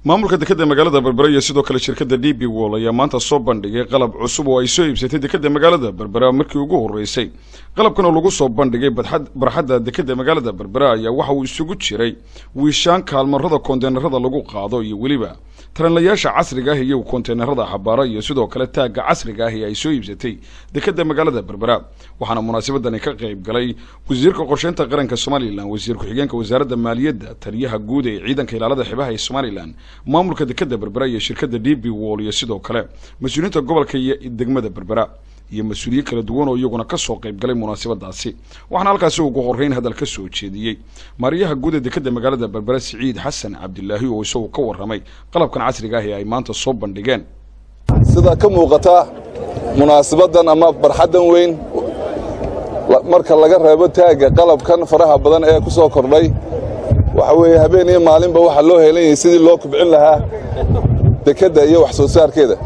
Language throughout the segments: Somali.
maamulka dekedda magaalada Berbera iyo sidoo kale shirkadda DP World ayaa maanta soo bandhigay qalab cusub oo ay soo iibsatay dekedda magaalada Berbera markii ugu horeysay. qalabkan oo lagu soo bandhigay barxadda dekedda magaalada Berbera ayaa waxa uu isugu jiray wiishaan kaalmarada konteenarada lagu qaado iyo waliba taranlayaasha casriga ah iyo konteenarada xabaara iyo sidoo kale taaga casriga ah ee ay soo iibsatay dekedda magaalada Berbera. waxaana munaasabaddan ka qayb galay wasiirka qorsheynta qaranka Soomaaliland, wasiir ku-xigeenka wasaaradda maaliyadda, taliyaha guud ee ciidanka ilaalada xibaha ee Soomaaliland, maamulka dekedda Berbera iyo shirkadda DP World iyo sidoo kale mas'uuliyiinta gobolka iyo degmada Berbera iyo mas'uuliyiin kala duwan oo iyaguna ka soo qayb galay munaasabadaasi. waxaana halkaas ugu horeyn hadal ka soo jeediyay maariyaha guud ee dekedda magaalada Berbera Saciid Xasan Cabdillaahi oo isagoo ka waramay qalabkan casriga ah ee ay maanta soo bandhigeen. sida ka muuqata munaasabadan ama barxadan weyn marka laga reebo taaga qalabkan faraha badan ee ku soo kordhay waxa weeye habeen iyo maalinba waxa loo helayay sidii loo kubcin lahaa dekedda iyo wax soo saarkeeda.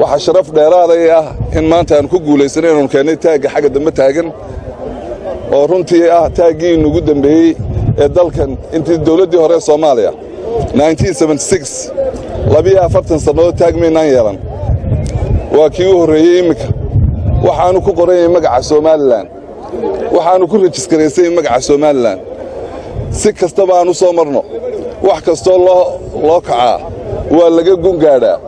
waxa sharaf dheeraad ah in maanta aan ku guulaysanay inuu keenay taaga xagga dambe taagan oo runtii ah taagii ugu dambeeyay ee dalkan intii dawladdii hore Soomaaliya 1976 40 sano taag meynaan yeelan. waa kii u horeeyay imika waxaanu ku qoray magaca Soomaaliland, waxaanu ku rejistareysay magaca Soomaaliland. si kastaba aanu soo marno wax kasto loo kacaa waa laga gungaadhaa.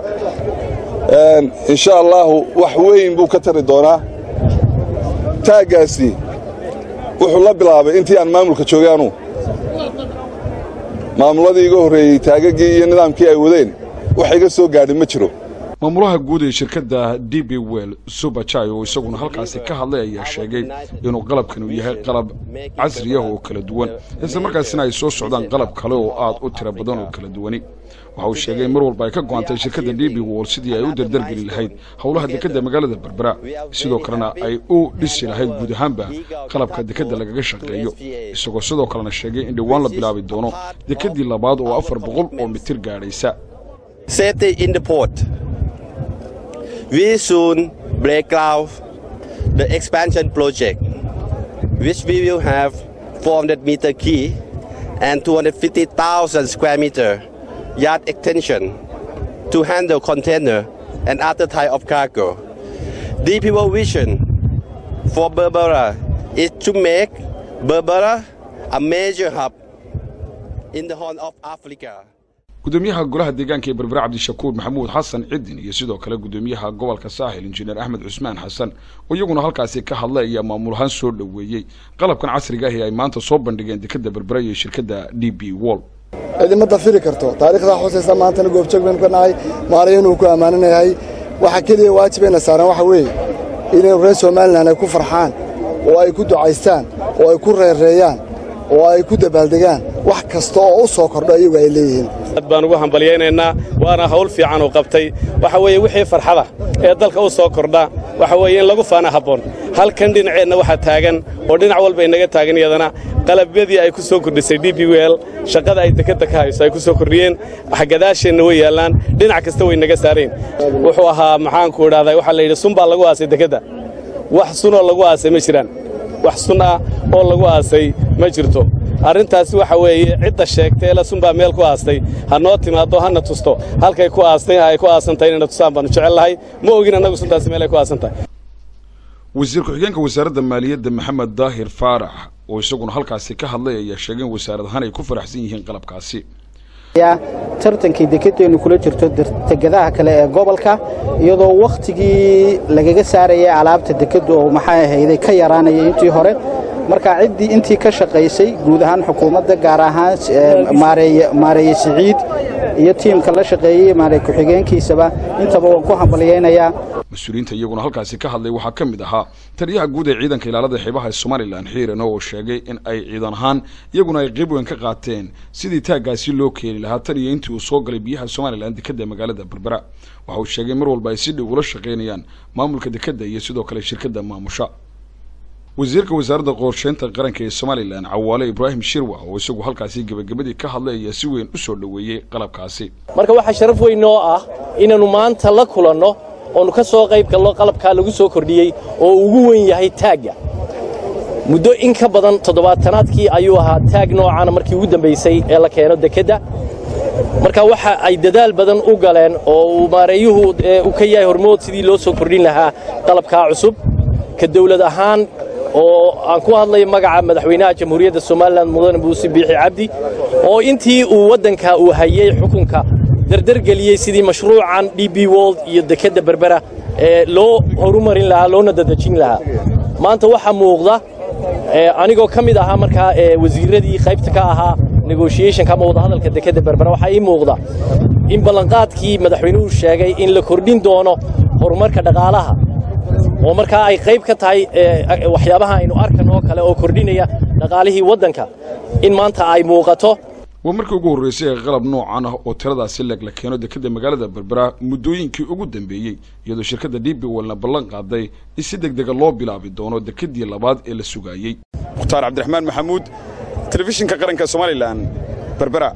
insha Allah wax weyn buu ka tari doonaa. taagaasi wuxuu la bilaabay intii aan maamulka joogaanu maamuladii iga horeeyay taagagii iyo nidaamkii ay wadeen wax iga soo gaadhay ma jiro. maamulaha guud ee shirkadda DP World Subachai oo isaguna halkaasi ka hadlay ayaa sheegay inuu qalabkan uu yahay qalab casri ah oo kala duwan isla markaasina ay soo socdaan qalab kale oo aad u tiro badan oo kala duwan. waxa uu sheegay mar walba ay ka go'aantay shirkadda DP World sidii ay u dardargelin lahayd howlaha dekedda magaalada Berbera, sidoo kalena ay u dhisi lahayd guud ahaanba qalabka dekedda lagaga shaqeeyo. isagoo sidoo kalena sheegay in dhawaan la bilaabi doono dekeddii labaad oo 400 oo mitir gaadhaysa. Safety in the port. We soon break ground the expansion project, which we will have 400-meter quay and 250,000 square meter yard extension to handle container and other type of cargo. DP World vision for Berbera is to make Berbera a major hub in the Horn of Africa. gudoomiyaha golaha deegaanka ee Berbera Cabdishakuur Maxamuud Xasan Cidin iyo sidoo kale gudoomiyaha gobolka Saaxil Injineer Axmed Cusmaan Xasan oo iyaguna halkaasi ka hadlay ayaa maamulahan soo dhaweeyay qalabkan casriga ah ee ay maanta soo bandhigeen dekedda Berbera iyo shirkadda DP World. idima dafiri karto taariikhda xusaysa maanta goobjoog baan ka nahay maarayeen uu ku amaananahay waxa kaliya waajibeena saaran waxa weeye inay reer Soomaaliland ay ku farxaan oo ay ku ducaystaan oo ay ku reereeyaan oo ay ku dabaaldegaan wax kasta oo u soo kordhay iyagu ay leeyihiin. baan ugu hambalyeynaa waana hawl fiican oo qabtay. waxa weeye wixii farxada ee dalka u soo kordha waxa weeye in lagu faana haboon. halkan dhinaceedna waxa taagan oo dhinac walba inaga taagan iyadana qalabyadii ay ku soo kordhisay DP World shaqada ay dekedda ka hayso ay ku soo kordhiyeen xagadaasheenna way yaalaan dhinac kasta way naga saareen. wuxuu ahaa maxaan ku idhaahday waxa la yiri sun baa lagu aasay dekedda. wax sun oo lagu aasay ma jiraan. wax sun ah oo lagu aasay ma jirto. arrintaasi waxa weeye cidda sheegtay la sunba meel ku aastay hanoo timaado hana tusto halkay ku aastay ay ku aasantay inay tusaan baan jecelahay ma ogin anagu suntaasi meel ay ku aasantay. wasiir ku-xigeenka wasaaradda maaliyadda Maxamed Daahir Faarax oo isaguna halkaasi ka hadlay ayaa sheegay wasaaradahan ay ku faraxsan yihiin qalabkaasi. tartankii dekedeenu kula jirto tegadaha kale ee gobolka iyadoo waqtigii lagaga saarayay alaabta dekedda oo maxay ahayd ka yaraanayay intii hore. marka ciddii intii ka shaqaysay guud ahaan xukuumadda gaar ahaan maareeye Saciid iyo tiimka la shaqeeyay maareey ku-xigeenkiisaba intaba waan ku hambalyeynaya. mas'uuliyiinta iyaguna halkaasi ka hadlay waxaa ka mid ahaa taliyaha guud ee ciidanka ilaalada xibaha ee Soomaaliland Xiiran oo sheegay in ay ciidan ahaan iyaguna ay qayb weyn ka qaateen sidii taagaasi loo keeni lahaa tan iyo intii uu soo galay biyaha Soomaaliland dekedda magaalada Berbera. waxa uu sheegay mar walba ay si dhow ula shaqeynayaan maamulka dekedda iyo sidoo kale shirkadda maamusha. wasiirka wasaaradda qorsheynta qaranka ee Soomaaliland Cawaale Ibraahim Shirwa oo isagu halkaasi gabagabadii ka hadlay ayaa si weyn u soo dhaweeyay qalabkaasi. marka waxa sharaf weyn oo ah inaanu maanta la kulanno oo ka soo qayb galno qalabka lagu soo kordhiyay oo ugu weyn yahay taaga. muddo in ka badan 70aadkii ayuu ahaa taag noocan markii ugu dambeysay ee la keeno dekedda marka waxa ay dadaal badan u galeen oo uu maareeyuhu u ka yahay hormood sidii loo soo kordhin lahaa qalabka cusub ka dawlad ahaan oo aan ku hadlayo magaca madaxweynaha jamhuuriyadda Soomaaliland mudane Muuse Biixi Cabdi oo intii uu wadanka uu hayay xukunka dardargeliyay sidii mashruucan DB World iyo dekada Berbera loo horumarin lahaa loona dadajin lahaa maanta waxa muuqda anigoo kamid ahaa markaa wasiiradii qaybta ka ahaa negotiation kama wada hadalka dekada Berbera waxa ay muuqda in balanqaadkii madaxweynuhu sheegay in la kordhin doono horumarka dhaqaalaha oo markaa ay qayb ka tahay waxyaabaha aynu arkan oo kale oo kordhinaya dhaqaalihii wadanka in maanta ay muuqato ومركي ugu horeysay qalab noocan ah oo tiradaasi la keeno dekada magaalada Berbera muddooyinkii ugu dambeeyay iyadoo shirkadda DB World ballan qaaday in si degdeg loo bilaabi doono dekadii labaad ee la sugayay. Mukhtaar Cabdiraxmaan Maxamuud, telefishinka qaranka Soomaaliland, Berbera.